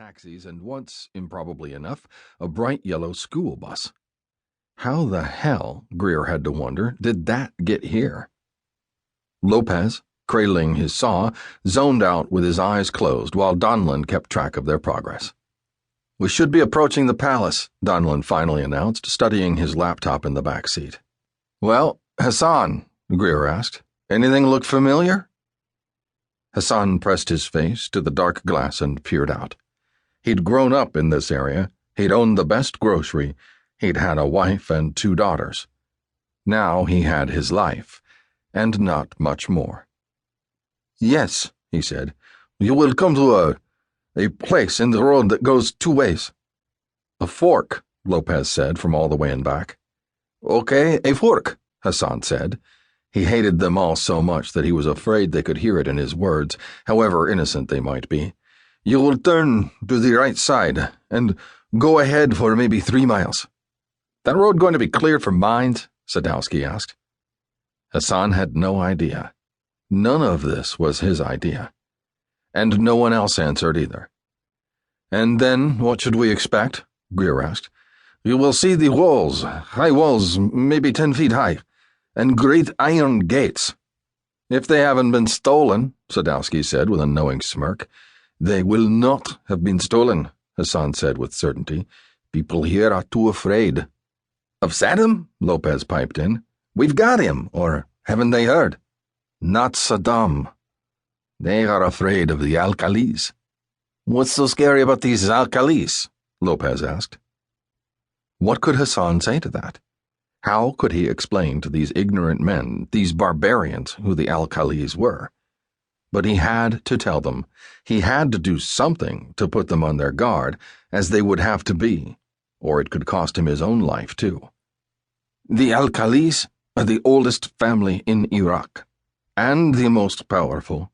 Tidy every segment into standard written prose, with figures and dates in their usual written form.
taxis and once, improbably enough, a bright yellow school bus. How the hell, Greer had to wonder, did that get here? Lopez, cradling his saw, zoned out with his eyes closed while Donlin kept track of their progress. "We should be approaching the palace," Donlin finally announced, studying his laptop in the back seat. "Well, Hassan," Greer asked, "anything look familiar?" Hassan pressed his face to the dark glass and peered out. He'd grown up in this area, he'd owned the best grocery, he'd had a wife and 2 daughters. Now he had his life, and not much more. "Yes," he said, "you will come to a place in the road that goes 2 ways. "A fork," Lopez said from all the way in back. "Okay, a fork," Hassan said. He hated them all so much that he was afraid they could hear it in his words, however innocent they might be. "You will turn to the right side, and go ahead for maybe 3 miles. "That road going to be cleared for mines?" Sadowski asked. Hassan had no idea. None of this was his idea. And no one else answered either. "And then what should we expect?" Greer asked. "You will see the walls, high walls, maybe 10 feet high, and great iron gates." "If they haven't been stolen," Sadowski said with a knowing smirk. "They will not have been stolen," Hassan said with certainty. "People here are too afraid." "Of Saddam?" Lopez piped in. "We've got him, or haven't they heard?" "Not Saddam. They are afraid of the alkalis." "What's so scary about these alkalis?" Lopez asked. What could Hassan say to that? How could he explain to these ignorant men, these barbarians, who the alkalis were? But he had to tell them. He had to do something to put them on their guard, as they would have to be, or it could cost him his own life, too. "The alkalis are the oldest family in Iraq, and the most powerful.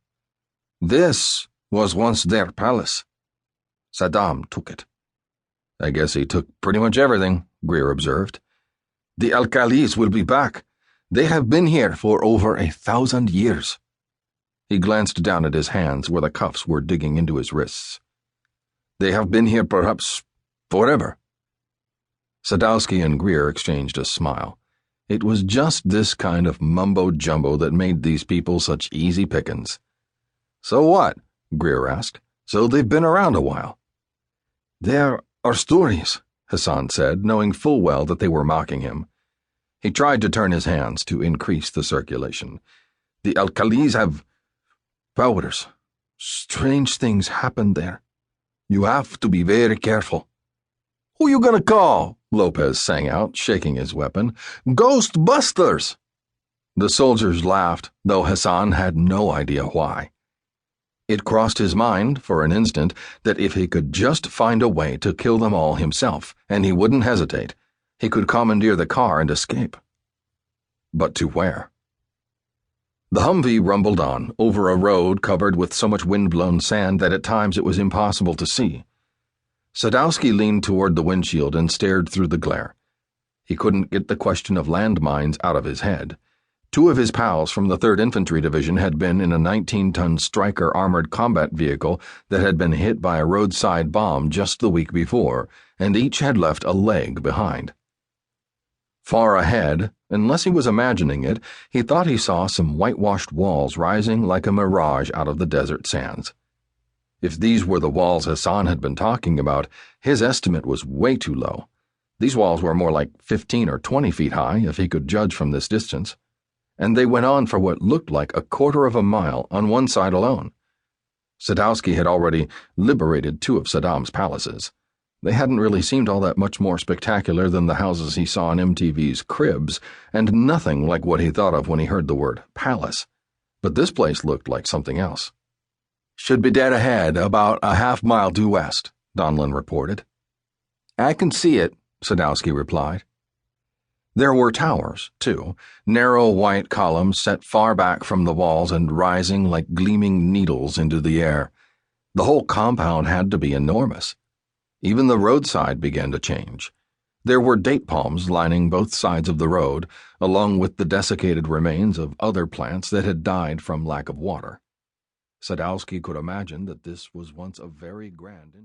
This was once their palace. Saddam took it." "I guess he took pretty much everything," Greer observed. "The alkalis will be back. They have been here for over 1,000 years. He glanced down at his hands where the cuffs were digging into his wrists. "They have been here perhaps forever." Sadowski and Greer exchanged a smile. It was just this kind of mumbo-jumbo that made these people such easy pickings. "So what?" Greer asked. "So they've been around a while." "There are stories," Hassan said, knowing full well that they were mocking him. He tried to turn his hands to increase the circulation. "The alkalis have powers. Strange things happen there. You have to be very careful." "Who you gonna call?" Lopez sang out, shaking his weapon. "Ghostbusters!" The soldiers laughed, though Hassan had no idea why. It crossed his mind, for an instant, that if he could just find a way to kill them all himself, and he wouldn't hesitate, he could commandeer the car and escape. But to where? The Humvee rumbled on, over a road covered with so much wind-blown sand that at times it was impossible to see. Sadowski leaned toward the windshield and stared through the glare. He couldn't get the question of landmines out of his head. 2 of his pals from the 3rd Infantry Division had been in a 19-ton Stryker armored combat vehicle that had been hit by a roadside bomb just the week before, and each had left a leg behind. Far ahead, unless he was imagining it, he thought he saw some whitewashed walls rising like a mirage out of the desert sands. If these were the walls Hassan had been talking about, his estimate was way too low. These walls were more like 15 or 20 feet high, if he could judge from this distance. And they went on for what looked like a 1/4 of a mile on one side alone. Sadowski had already liberated 2 of Saddam's palaces. They hadn't really seemed all that much more spectacular than the houses he saw on MTV's Cribs, and nothing like what he thought of when he heard the word palace. But this place looked like something else. "Should be dead ahead, about a 1/2 mile due west," Donlin reported. "I can see it," Sadowski replied. There were towers, too, narrow white columns set far back from the walls and rising like gleaming needles into the air. The whole compound had to be enormous. Even the roadside began to change. There were date palms lining both sides of the road, along with the desiccated remains of other plants that had died from lack of water. Sadowski could imagine that this was once a very grand